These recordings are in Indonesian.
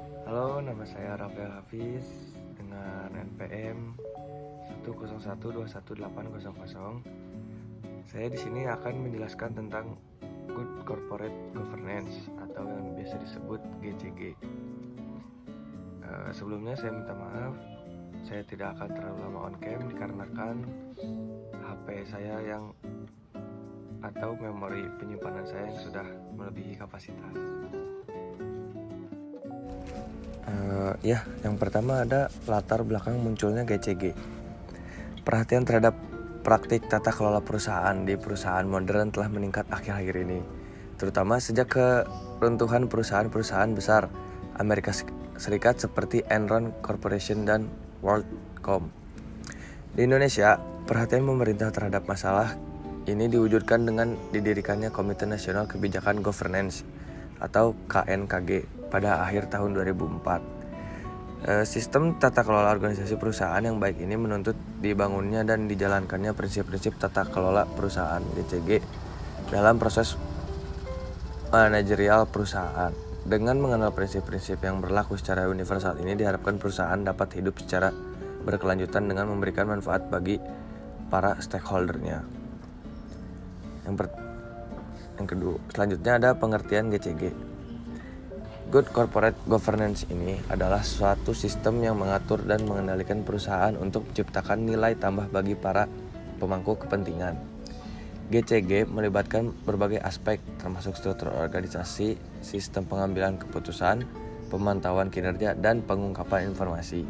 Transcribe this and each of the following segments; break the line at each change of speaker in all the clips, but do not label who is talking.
Halo, nama saya Rafael Hafiz dengan NPM 101218800. Saya di sini akan menjelaskan tentang Good Corporate Governance atau yang biasa disebut GCG. Sebelumnya saya minta maaf, saya tidak akan terlalu lama on cam dikarenakan HP saya atau memori penyimpanan saya yang sudah melebihi kapasitas. Yang pertama ada latar belakang munculnya GCG. Perhatian terhadap praktik tata kelola perusahaan di perusahaan modern telah meningkat akhir-akhir ini, terutama sejak keruntuhan perusahaan-perusahaan besar Amerika Serikat seperti Enron Corporation dan WorldCom. Di Indonesia, perhatian pemerintah terhadap masalah ini diwujudkan dengan didirikannya Komite Nasional Kebijakan Governance atau KNKG pada akhir tahun 2004. Sistem tata kelola organisasi perusahaan yang baik ini menuntut dibangunnya dan dijalankannya prinsip-prinsip tata kelola perusahaan GCG dalam proses manajerial perusahaan. Dengan mengenal prinsip-prinsip yang berlaku secara universal ini, diharapkan perusahaan dapat hidup secara berkelanjutan dengan memberikan manfaat bagi para stakeholdernya. Yang kedua, selanjutnya ada pengertian GCG. Good Corporate Governance ini adalah suatu sistem yang mengatur dan mengendalikan perusahaan untuk menciptakan nilai tambah bagi para pemangku kepentingan. GCG melibatkan berbagai aspek termasuk struktur organisasi, sistem pengambilan keputusan, pemantauan kinerja, dan pengungkapan informasi.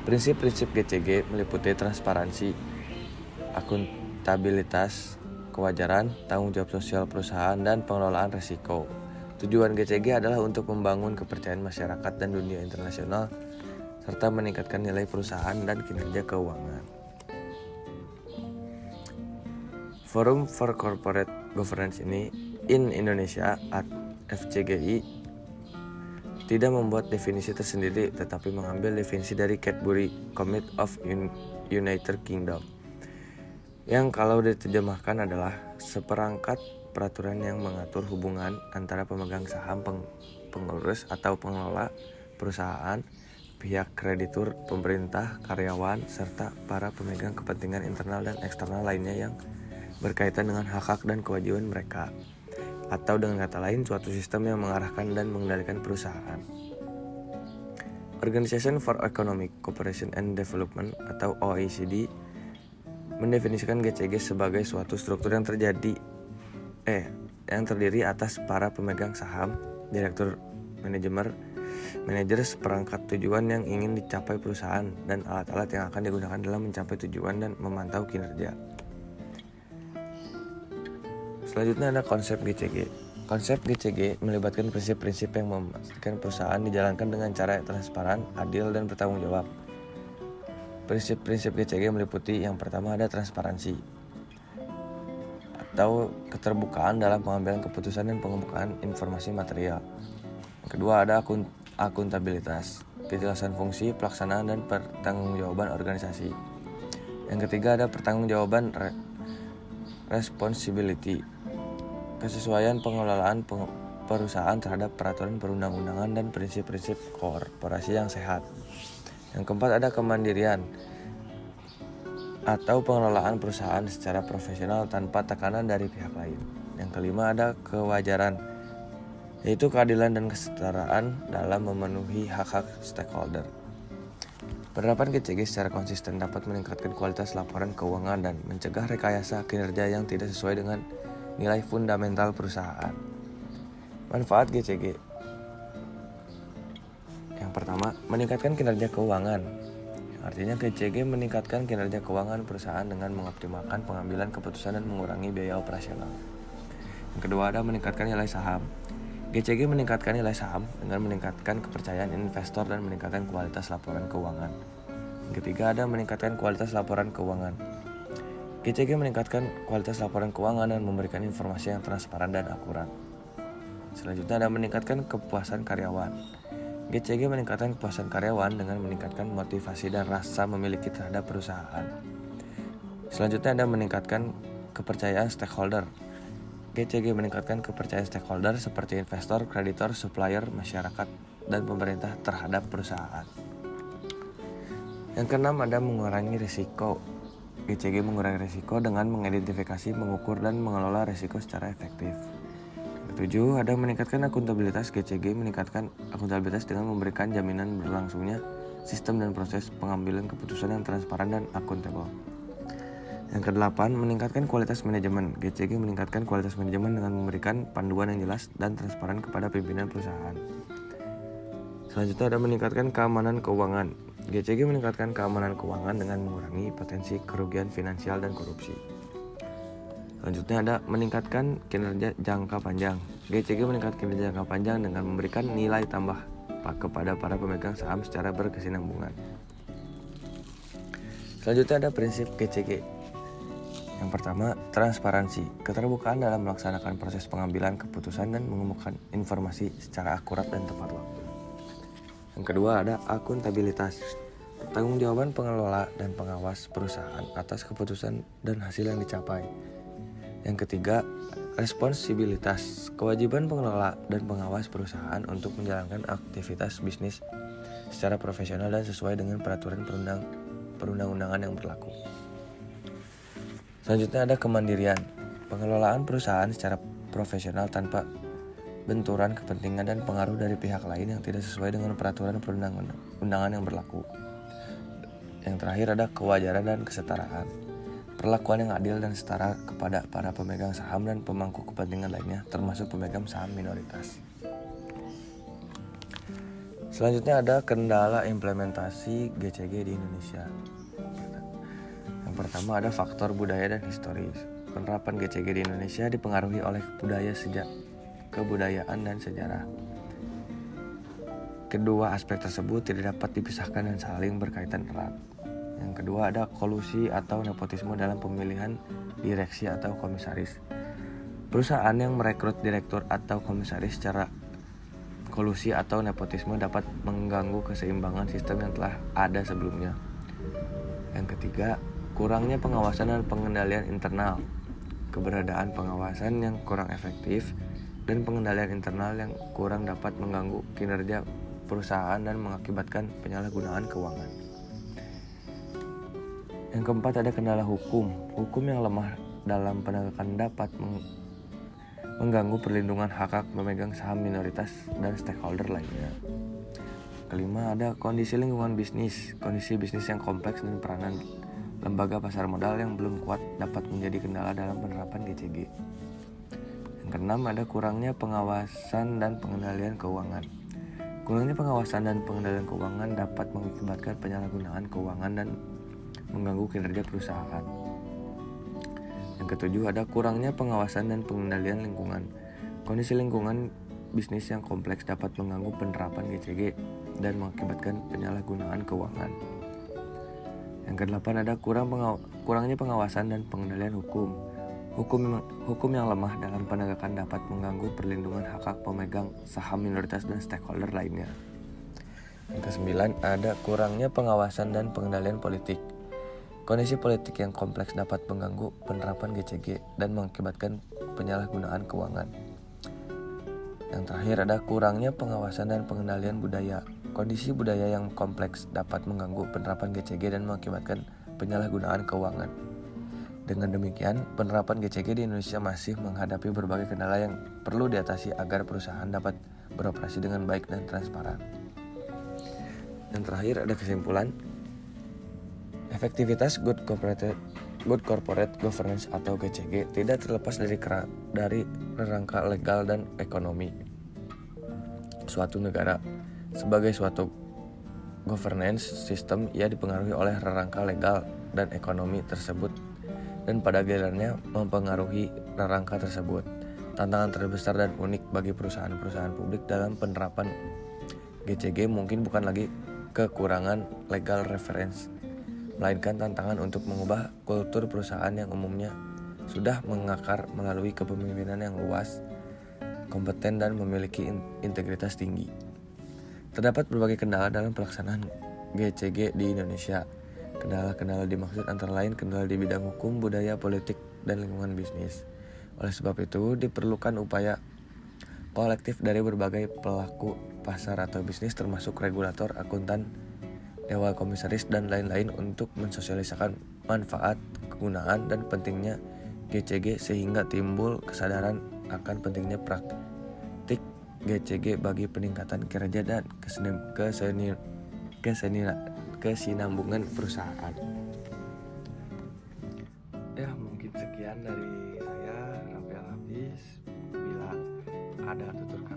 Prinsip-prinsip GCG meliputi transparansi, akuntabilitas, kewajaran, tanggung jawab sosial perusahaan, dan pengelolaan risiko. Tujuan GCG adalah untuk membangun kepercayaan masyarakat dan dunia internasional serta meningkatkan nilai perusahaan dan kinerja keuangan. Forum for Corporate Governance ini in Indonesia (FCGI) tidak membuat definisi tersendiri tetapi mengambil definisi dari Cadbury Committee of United Kingdom yang kalau diterjemahkan adalah seperangkat peraturan yang mengatur hubungan antara pemegang saham, pengurus atau pengelola perusahaan, pihak kreditur, pemerintah, karyawan, serta para pemegang kepentingan internal dan eksternal lainnya yang berkaitan dengan hak-hak dan kewajiban mereka, atau dengan kata lain suatu sistem yang mengarahkan dan mengendalikan perusahaan. Organization for Economic Cooperation and Development atau OECD mendefinisikan GCG sebagai suatu struktur yang terdiri atas para pemegang saham, direktur manajer seperangkat tujuan yang ingin dicapai perusahaan, dan alat-alat yang akan digunakan dalam mencapai tujuan dan memantau kinerja. Selanjutnya ada konsep GCG. Konsep GCG melibatkan prinsip-prinsip yang memastikan perusahaan dijalankan dengan cara yang transparan, adil, dan bertanggung jawab. Prinsip-prinsip GCG meliputi yang pertama ada transparansi atau keterbukaan dalam pengambilan keputusan dan pengembangan informasi material. Yang kedua ada akuntabilitas, kejelasan fungsi, pelaksanaan, dan pertanggungjawaban organisasi. Yang ketiga ada pertanggungjawaban responsibility, kesesuaian pengelolaan perusahaan terhadap peraturan perundang-undangan dan prinsip-prinsip korporasi yang sehat. Yang keempat ada kemandirian atau pengelolaan perusahaan secara profesional tanpa tekanan dari pihak lain. Yang kelima ada kewajaran, yaitu keadilan dan kesetaraan dalam memenuhi hak-hak stakeholder. Penerapan GCG secara konsisten dapat meningkatkan kualitas laporan keuangan dan mencegah rekayasa kinerja yang tidak sesuai dengan nilai fundamental perusahaan. Manfaat GCG. Yang pertama, meningkatkan kinerja keuangan. Artinya GCG meningkatkan kinerja keuangan perusahaan dengan mengoptimalkan pengambilan keputusan dan mengurangi biaya operasional. Yang kedua ada meningkatkan nilai saham. GCG meningkatkan nilai saham dengan meningkatkan kepercayaan investor dan meningkatkan kualitas laporan keuangan. Yang ketiga ada meningkatkan kualitas laporan keuangan. GCG meningkatkan kualitas laporan keuangan dan memberikan informasi yang transparan dan akurat. Selanjutnya ada meningkatkan kepuasan karyawan. GCG meningkatkan kepuasan karyawan dengan meningkatkan motivasi dan rasa memiliki terhadap perusahaan. Selanjutnya ada meningkatkan kepercayaan stakeholder. GCG meningkatkan kepercayaan stakeholder seperti investor, kreditor, supplier, masyarakat, dan pemerintah terhadap perusahaan. Yang keenam ada mengurangi risiko. GCG mengurangi risiko dengan mengidentifikasi, mengukur, dan mengelola risiko secara efektif. Yang ketujuh ada meningkatkan akuntabilitas. GCG meningkatkan akuntabilitas dengan memberikan jaminan berlangsungnya sistem dan proses pengambilan keputusan yang transparan dan akuntabel. Yang kedelapan, meningkatkan kualitas manajemen. GCG meningkatkan kualitas manajemen dengan memberikan panduan yang jelas dan transparan kepada pimpinan perusahaan. Selanjutnya ada meningkatkan keamanan keuangan. GCG meningkatkan keamanan keuangan dengan mengurangi potensi kerugian finansial dan korupsi. Selanjutnya ada meningkatkan kinerja jangka panjang. GCG meningkatkan kinerja jangka panjang dengan memberikan nilai tambah kepada para pemegang saham secara berkesinambungan. Selanjutnya ada prinsip GCG. Yang pertama, transparansi, keterbukaan dalam melaksanakan proses pengambilan keputusan dan mengumumkan informasi secara akurat dan tepat waktu. Yang kedua ada akuntabilitas, pertanggungjawaban pengelola dan pengawas perusahaan atas keputusan dan hasil yang dicapai. Yang ketiga, responsibilitas, kewajiban pengelola dan pengawas perusahaan untuk menjalankan aktivitas bisnis secara profesional dan sesuai dengan peraturan perundang-undangan yang berlaku. Selanjutnya ada kemandirian, pengelolaan perusahaan secara profesional tanpa benturan kepentingan dan pengaruh dari pihak lain yang tidak sesuai dengan peraturan perundang-undangan yang berlaku. Yang terakhir ada kewajaran dan kesetaraan, perlakuan yang adil dan setara kepada para pemegang saham dan pemangku kepentingan lainnya, termasuk pemegang saham minoritas. Selanjutnya ada kendala implementasi GCG di Indonesia. Yang pertama ada faktor budaya dan historis. Penerapan GCG di Indonesia dipengaruhi oleh budaya kebudayaan dan sejarah. Kedua aspek tersebut tidak dapat dipisahkan dan saling berkaitan erat. Yang kedua ada kolusi atau nepotisme dalam pemilihan direksi atau komisaris. Perusahaan yang merekrut direktur atau komisaris secara kolusi atau nepotisme dapat mengganggu keseimbangan sistem yang telah ada sebelumnya. Yang ketiga, kurangnya pengawasan dan pengendalian internal. Keberadaan pengawasan yang kurang efektif dan pengendalian internal yang kurang dapat mengganggu kinerja perusahaan dan mengakibatkan penyalahgunaan keuangan. Yang keempat ada kendala hukum. Hukum yang lemah dalam penegakan dapat mengganggu perlindungan hak pemegang saham minoritas dan stakeholder lainnya. Kelima ada kondisi lingkungan bisnis. Kondisi bisnis yang kompleks dan peranan lembaga pasar modal yang belum kuat dapat menjadi kendala dalam penerapan GCG. Yang keenam ada kurangnya pengawasan dan pengendalian keuangan. Kurangnya pengawasan dan pengendalian keuangan dapat mengakibatkan penyalahgunaan keuangan dan mengganggu kinerja perusahaan. Yang ketujuh ada kurangnya pengawasan dan pengendalian lingkungan. Kondisi lingkungan bisnis yang kompleks dapat mengganggu penerapan GCG dan mengakibatkan penyalahgunaan keuangan. Yang kedelapan ada kurangnya pengawasan dan pengendalian hukum. Hukum yang lemah dalam penegakan dapat mengganggu perlindungan hak pemegang saham minoritas dan stakeholder lainnya. Yang kesembilan ada kurangnya pengawasan dan pengendalian politik. Kondisi politik yang kompleks dapat mengganggu penerapan GCG dan mengakibatkan penyalahgunaan keuangan. Yang terakhir ada kurangnya pengawasan dan pengendalian budaya. Kondisi budaya yang kompleks dapat mengganggu penerapan GCG dan mengakibatkan penyalahgunaan keuangan. Dengan demikian, penerapan GCG di Indonesia masih menghadapi berbagai kendala yang perlu diatasi agar perusahaan dapat beroperasi dengan baik dan transparan. Dan terakhir ada kesimpulan, efektivitas Good Corporate Governance atau GCG tidak terlepas dari rangka legal dan ekonomi suatu negara. Sebagai suatu governance system, ia dipengaruhi oleh rangka legal dan ekonomi tersebut dan pada gilirannya mempengaruhi rangka tersebut. Tantangan terbesar dan unik bagi perusahaan-perusahaan publik dalam penerapan GCG mungkin bukan lagi kekurangan legal reference, melainkan tantangan untuk mengubah kultur perusahaan yang umumnya sudah mengakar melalui kepemimpinan yang luas, kompeten dan memiliki integritas tinggi. Terdapat berbagai kendala dalam pelaksanaan GCG di Indonesia. Kendala-kendala dimaksud antara lain kendala di bidang hukum, budaya, politik, dan lingkungan bisnis. Oleh sebab itu, diperlukan upaya kolektif dari berbagai pelaku pasar atau bisnis termasuk regulator, akuntan, dewan komisaris, dan lain-lain untuk mensosialisasikan manfaat, kegunaan, dan pentingnya GCG sehingga timbul kesadaran akan pentingnya praktik GCG bagi peningkatan kinerja dan kesinambungan perusahaan. Ya, mungkin sekian dari saya, Rafael Hafiz. Bila ada tutur kata